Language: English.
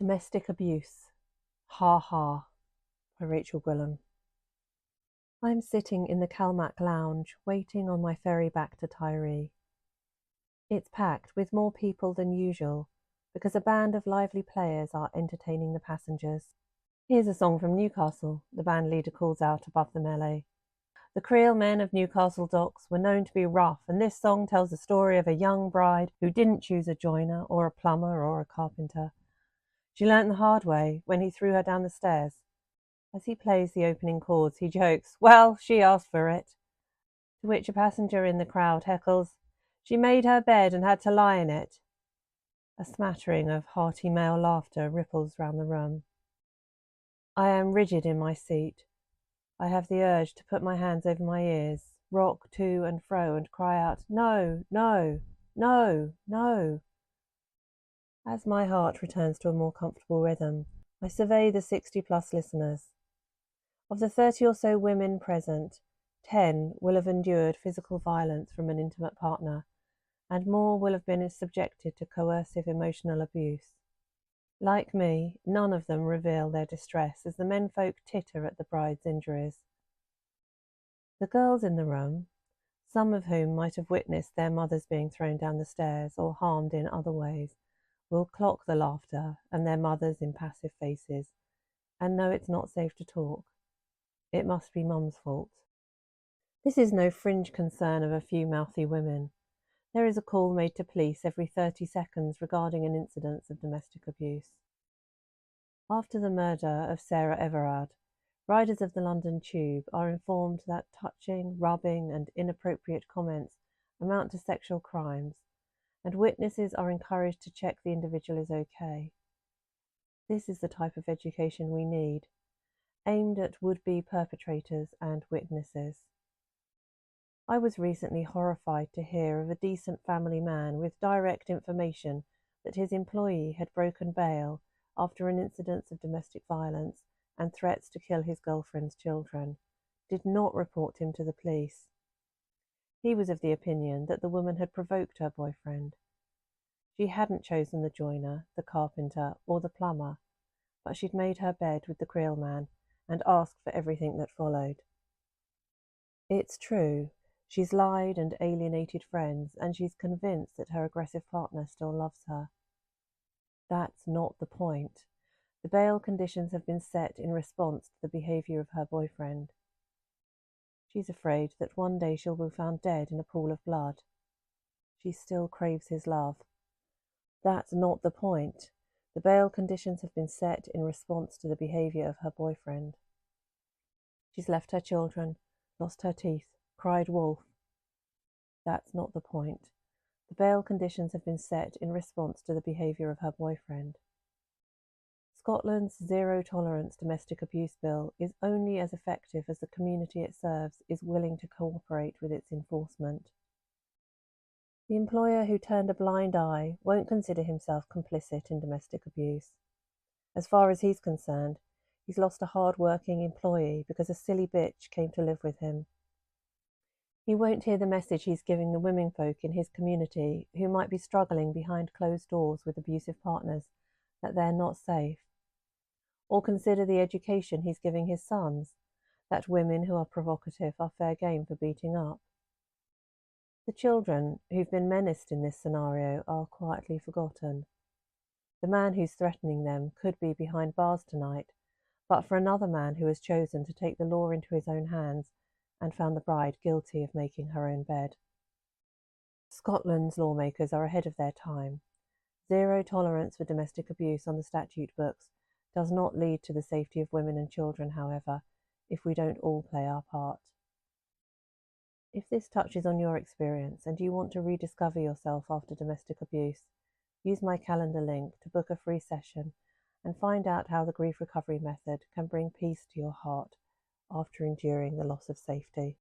Domestic Abuse. Ha Ha by Rachel Gwilym. I'm sitting in the Calmac lounge, waiting on my ferry back to Tiree. It's packed with more people than usual, because a band of lively players are entertaining the passengers. Here's a song from Newcastle, the band leader calls out above the melee. The Creole men of Newcastle docks were known to be rough, and this song tells the story of a young bride who didn't choose a joiner or a plumber or a carpenter. She learnt the hard way when he threw her down the stairs. As he plays the opening chords, he jokes, "Well, she asked for it." To which a passenger in the crowd heckles, "She made her bed and had to lie in it." A smattering of hearty male laughter ripples round the room. I am rigid in my seat. I have the urge to put my hands over my ears, rock to and fro, and cry out, "No, no, no, no." As my heart returns to a more comfortable rhythm, I survey the 60-plus listeners. Of the 30 or so women present, 10 will have endured physical violence from an intimate partner, and more will have been subjected to coercive emotional abuse. Like me, none of them reveal their distress as the menfolk titter at the bride's injuries. The girls in the room, some of whom might have witnessed their mothers being thrown down the stairs or harmed in other ways, will clock the laughter and their mothers' impassive faces, and know it's not safe to talk. It must be Mum's fault. This is no fringe concern of a few mouthy women. There is a call made to police every 30 seconds regarding an incident of domestic abuse. After the murder of Sarah Everard, riders of the London Tube are informed that touching, rubbing and inappropriate comments amount to sexual crimes, and witnesses are encouraged to check the individual is okay. This is the type of education we need, aimed at would-be perpetrators and witnesses. I was recently horrified to hear of a decent family man with direct information that his employee had broken bail after an incident of domestic violence and threats to kill his girlfriend's children, did not report him to the police. He was of the opinion that the woman had provoked her boyfriend. She hadn't chosen the joiner, the carpenter, or the plumber, but she'd made her bed with the Creole man and asked for everything that followed. It's true, she's lied and alienated friends, and she's convinced that her aggressive partner still loves her. That's not the point. The bail conditions have been set in response to the behaviour of her boyfriend. She's afraid that one day she'll be found dead in a pool of blood. She still craves his love. That's not the point. The bail conditions have been set in response to the behaviour of her boyfriend. She's left her children, lost her teeth, cried wolf. That's not the point. The bail conditions have been set in response to the behaviour of her boyfriend. Scotland's zero-tolerance domestic abuse bill is only as effective as the community it serves is willing to cooperate with its enforcement. The employer who turned a blind eye won't consider himself complicit in domestic abuse. As far as he's concerned, he's lost a hard-working employee because a silly bitch came to live with him. He won't hear the message he's giving the womenfolk in his community who might be struggling behind closed doors with abusive partners that they're not safe. Or consider the education he's giving his sons, that women who are provocative are fair game for beating up. The children who've been menaced in this scenario are quietly forgotten. The man who's threatening them could be behind bars tonight, but for another man who has chosen to take the law into his own hands and found the bride guilty of making her own bed. Scotland's lawmakers are ahead of their time. Zero tolerance for domestic abuse on the statute books does not lead to the safety of women and children, however, if we don't all play our part. If this touches on your experience and you want to rediscover yourself after domestic abuse, use my calendar link to book a free session and find out how the grief recovery method can bring peace to your heart after enduring the loss of safety.